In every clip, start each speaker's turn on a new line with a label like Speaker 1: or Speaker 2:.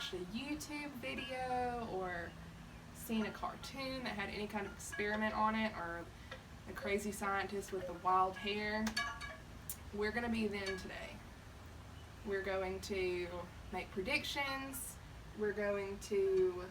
Speaker 1: watched a YouTube video or seen a cartoon that had any kind of experiment on it, or a crazy scientist with the wild hair. We're going to be them today. We're going to make predictions. We're going to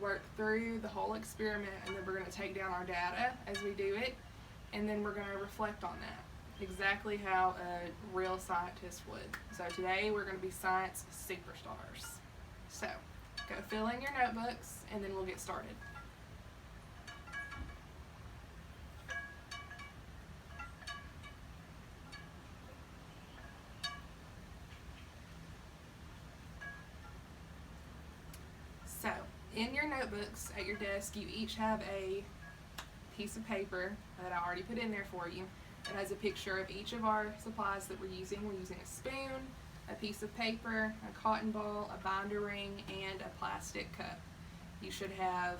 Speaker 1: work through the whole experiment, and then we're going to take down our data as we do it, and then we're going to reflect on that, exactly how a real scientist would. So today we're going to be science superstars. So go fill in your notebooks, and then we'll get started. So, in your notebooks at your desk, you each have a piece of paper that I already put in there for you. It has a picture of each of our supplies that we're using. We're using a spoon, a piece of paper, a cotton ball, a binder ring, and a plastic cup. You should have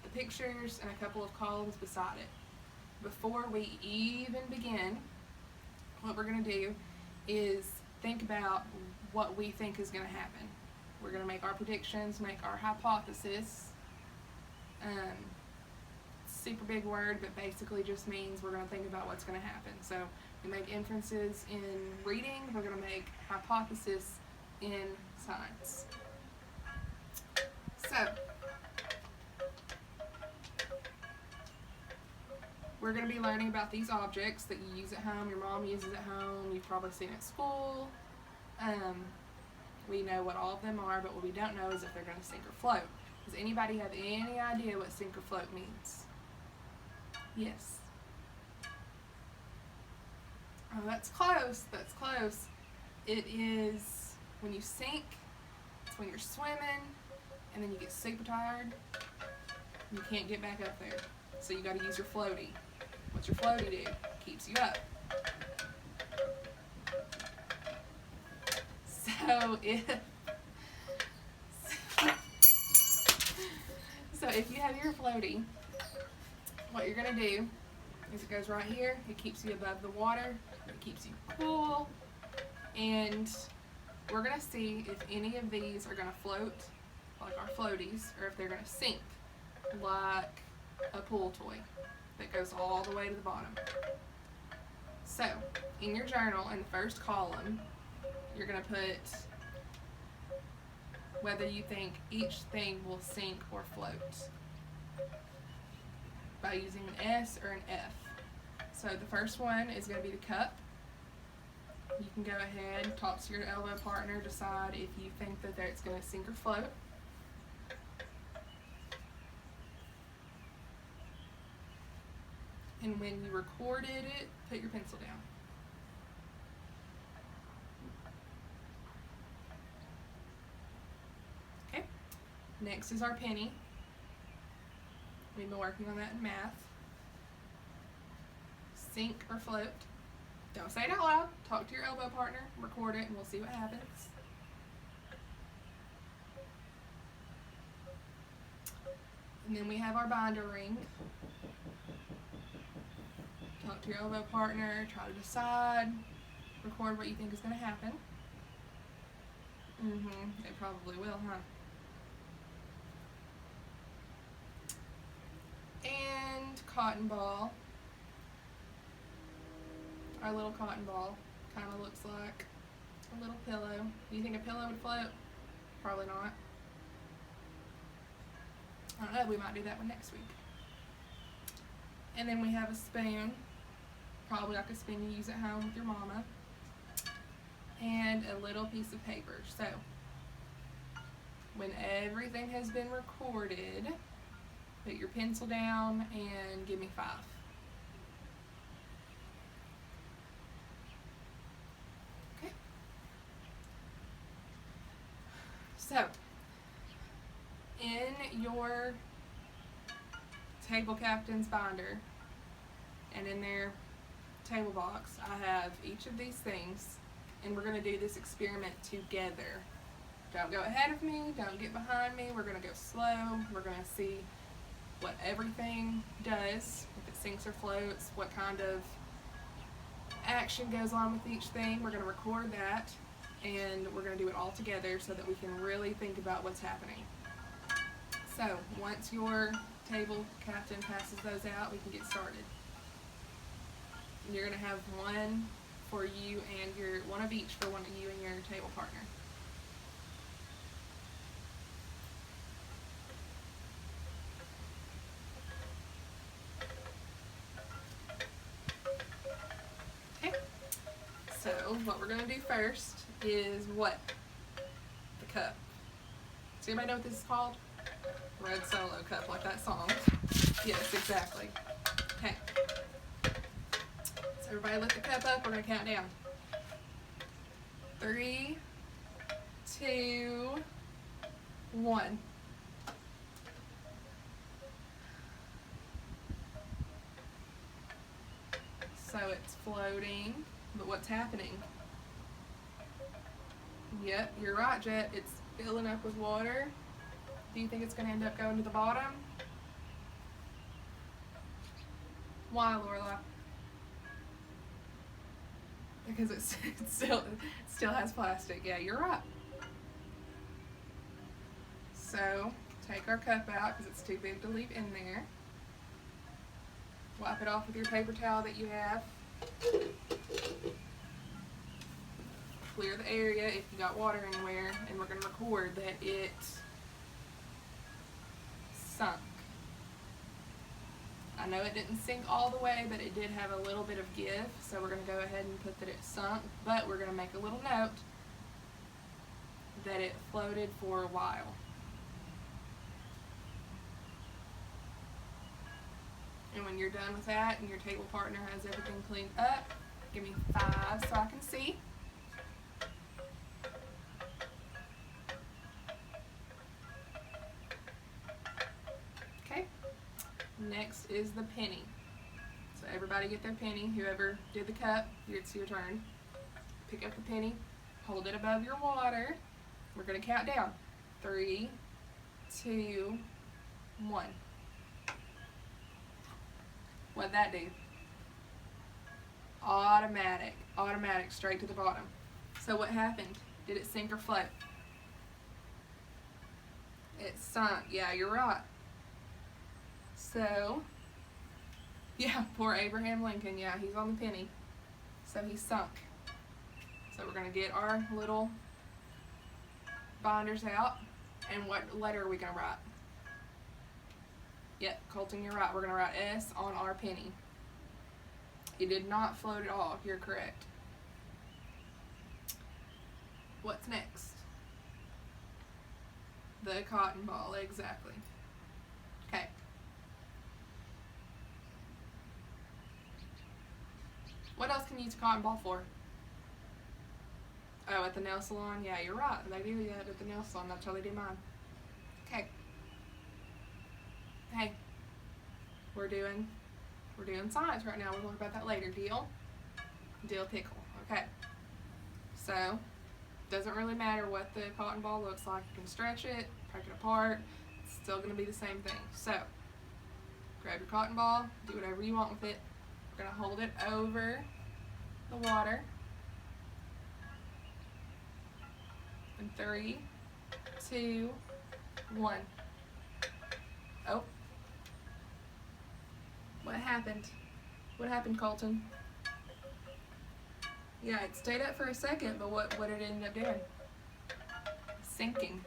Speaker 1: the pictures and a couple of columns beside it. Before we even begin, what we're going to do is think about what we think is going to happen. We're going to make our predictions, make our hypothesis. Super big word, but basically just means we're going to think about what's going to happen. So we make inferences in reading, we're going to make hypothesis in science. So we're going to be learning about these objects that you use at home, your mom uses at home, you've probably seen at school. We know what all of them are, but what we don't know is if they're going to sink or float. Does anybody have any idea what sink or float means? Yes. Oh, that's close. That's close. It is when you sink, it's when you're swimming, and then you get super tired, and you can't get back up there. So you got to use your floaty. What's your floaty do? Keeps you up. So if you have your floaty, what you're going to do is it goes right here. It keeps you above the water. It keeps you cool. And we're going to see if any of these are going to float like our floaties, or if they're going to sink like a pool toy that goes all the way to the bottom. So in your journal, in the first column, you're going to put whether you think each thing will sink or float by using an S or an F. So the first one is going to be the cup. You can go ahead, talk to your elbow partner, decide if you think that it's going to sink or float. And when you recorded it, put your pencil down. Okay. Next is our penny. We've been working on that in math. Sink or float. Don't say it out loud. Talk to your elbow partner, record it, and we'll see what happens. And then we have our binder ring. Talk to your elbow partner, try to decide, record what you think is going to happen. It probably will, huh? And cotton ball. Our little cotton ball kind of looks like a little pillow. Do you think a pillow would float? Probably not. I don't know, we might do that one next week. And then we have a spoon, probably like a spoon you use at home with your mama, and a little piece of paper. So when everything has been recorded, put your pencil down and give me 5. Okay. So in your table captain's binder and in their table box, I have each of these things, and we're going to do this experiment together. Don't go ahead of me, don't get behind me, we're going to go slow, we're going to see what everything does, if it sinks or floats, what kind of action goes on with each thing. We're going to record that, and we're going to do it all together so that we can really think about what's happening. So once your table captain passes those out, we can get started. You're going to have one for you and one of each for one of you and your table partner. Okay, so what we're going to do first is what? The cup. Does anybody know what this is called? Red Solo Cup, like that song. Yes, exactly. Okay. So everybody lift the cup up. We're going to count down. 3, 2, 1. So it's floating, but what's happening? Yep, you're right, Jet. It's filling up with water. Do you think it's going to end up going to the bottom? Why, Lorela? Because it still has plastic. Yeah, you're right. So take our cup out because it's too big to leave in there. Wipe it off with your paper towel that you have. Clear the area if you got water anywhere, and we're going to record that it sunk. I know it didn't sink all the way, but it did have a little bit of give, so we're going to go ahead and put that it sunk, but we're going to make a little note that it floated for a while. And when you're done with that and your table partner has everything cleaned up, give me 5 so I can see. Okay. Next is the penny. So everybody get their penny. Whoever did the cup, it's your turn. Pick up the penny, hold it above your water. We're going to count down. 3, 2, 1. What'd that do? Automatic, straight to the bottom. So what happened? Did it sink or float? It sunk. Yeah, you're right. So, yeah, poor Abraham Lincoln. Yeah, he's on the penny. So he sunk. So we're going to get our little binders out. And what letter are we going to write? Yep, Colton, you're right. We're going to write S on our penny. It did not float at all. You're correct. What's next? The cotton ball, exactly. Okay. What else can you use a cotton ball for? Oh, at the nail salon? Yeah, you're right. They do that at the nail salon. That's how they do mine. Okay. Hey, we're doing science right now. We'll talk about that later. Deal? Deal pickle. Okay. So, doesn't really matter what the cotton ball looks like. You can stretch it, break it apart. It's still going to be the same thing. So, grab your cotton ball, do whatever you want with it. We're going to hold it over the water. In 3, 2, 1. Oh. What happened? What happened, Colton? Yeah, it stayed up for a second, but what did it end up doing? Sinking.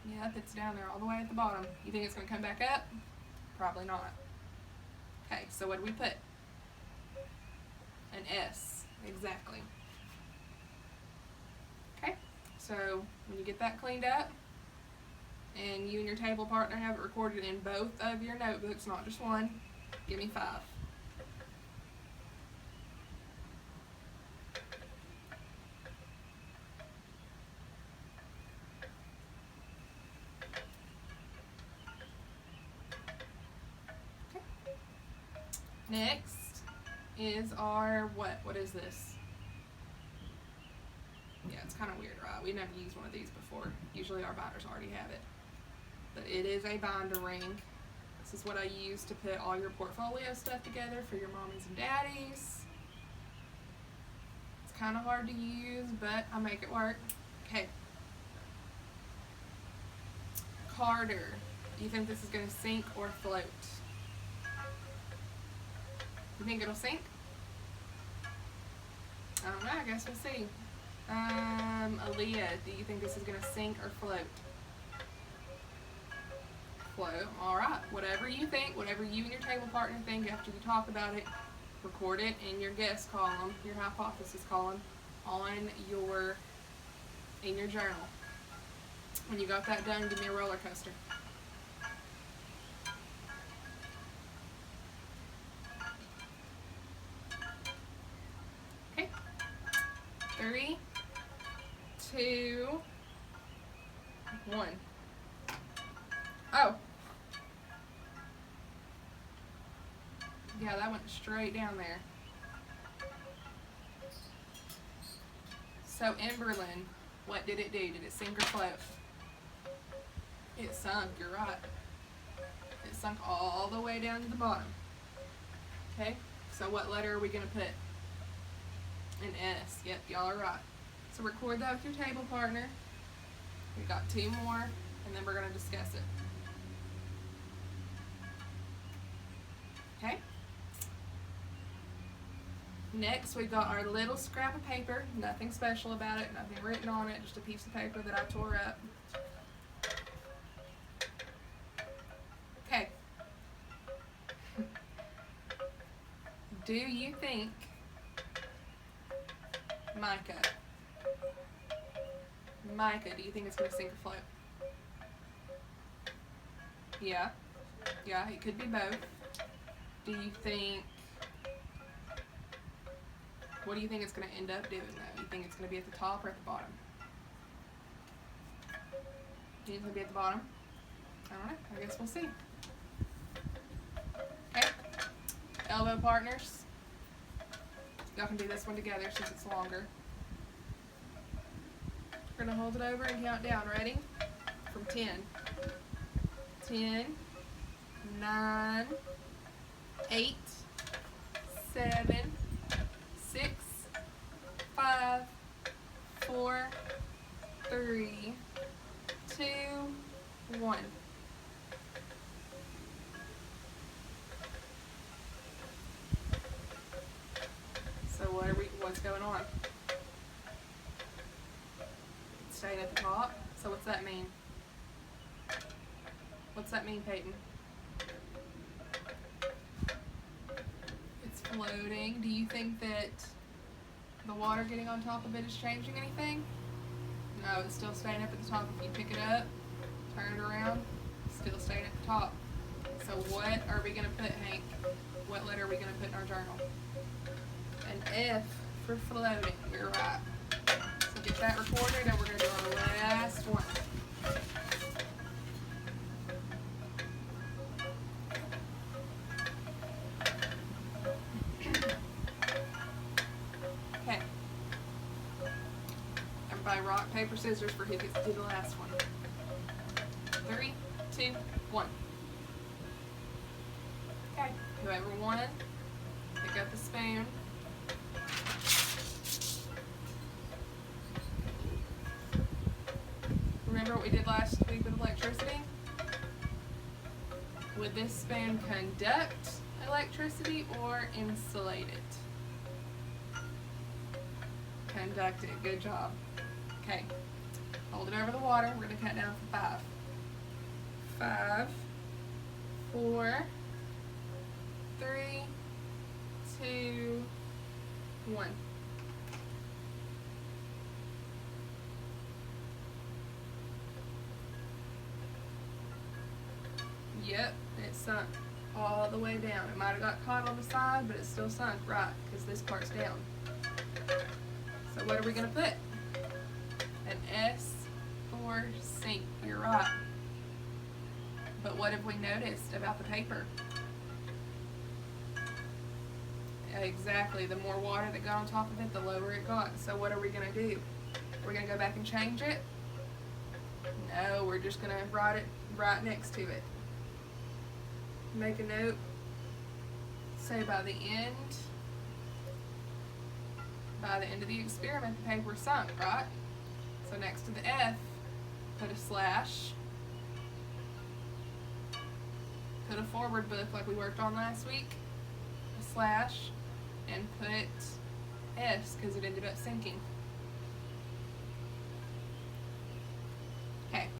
Speaker 1: Yep, it's down there all the way at the bottom. You think it's going to come back up? Probably not. Okay, so what did we put? An S, exactly. Okay, so when you get that cleaned up, and you and your table partner have it recorded in both of your notebooks, not just one, give me 5. Okay. Next is our what? What is this? Yeah, it's kind of weird, right? We never used one of these before. Usually our binders already have it. But it is a binder ring. This is what I use to put all your portfolio stuff together for your mommies and daddies. kind of hard to use, but I make it work. Okay. Carter, do you think this is going to sink or float? You think it'll sink? I don't know, I guess we'll see. Aaliyah, do you think this is going to sink or float? Float. Alright, whatever you think, whatever you and your table partner think after you talk about it, record it in your guess column, your hypothesis column, in your journal. When you got that done, give me a roller coaster. Okay. 3, 2, 1. Oh. Yeah, that went straight down there. So Emberlyn, what did it do? Did it sink or float? It sunk, you're right. It sunk all the way down to the bottom. Okay, so what letter are we going to put? An S. Yep, y'all are right. So record that with your table partner. We've got 2 more, and then we're going to discuss it. Okay? Next, we've got our little scrap of paper. Nothing special about it, nothing written on it, just a piece of paper that I tore up. Okay. Do you think Micah, do you think it's going to sink or float? Yeah. Yeah, it could be both. Do you think, what do you think it's going to end up doing though? You think it's going to be at the top or at the bottom? Do you think it's going to be at the bottom? I don't know. I guess we'll see. Okay. Elbow partners. Y'all can do this one together since it's longer. We're going to hold it over and count down. Ready? From 10. 10, 9, 8, 7, 6, 5, 4, 3, 2, 1. So what's going on? It's staying at the top. So what's that mean? What's that mean, Peyton? It's floating. Do you think that the water getting on top of it is changing anything? No, it's still staying up at the top. If you pick it up, turn it around, it's still staying at the top. So what are we going to put, Hank? What letter are we going to put in our journal? An F for floating. You're right. So get that recorded, and we're going to do our last one. Okay. Everybody rock, paper, scissors for who gets to do the last one. 3, 2, 1. Okay. Whoever won, pick up the spoon. Remember what we did last week with electricity? Would this spoon conduct electricity or insulate it? Conduct it. Good job. Okay. Hold it over the water. We're going to count down for 5. 5, 4, 3, 2, 1. Yep, it sunk all the way down. It might have got caught on the side, but it still sunk, right, because this part's down. So what are we going to put? An S for sink. You're right. But what have we noticed about the paper? Exactly. The more water that got on top of it, the lower it got. So what are we going to do? We're going to go back and change it? No, we're just going to write it right next to it. Make a note. Say by the end By the end of the experiment, the paper sunk, right? So next to the F, put a slash. Put a forward book like we worked on last week, a slash, and put S because it ended up sinking.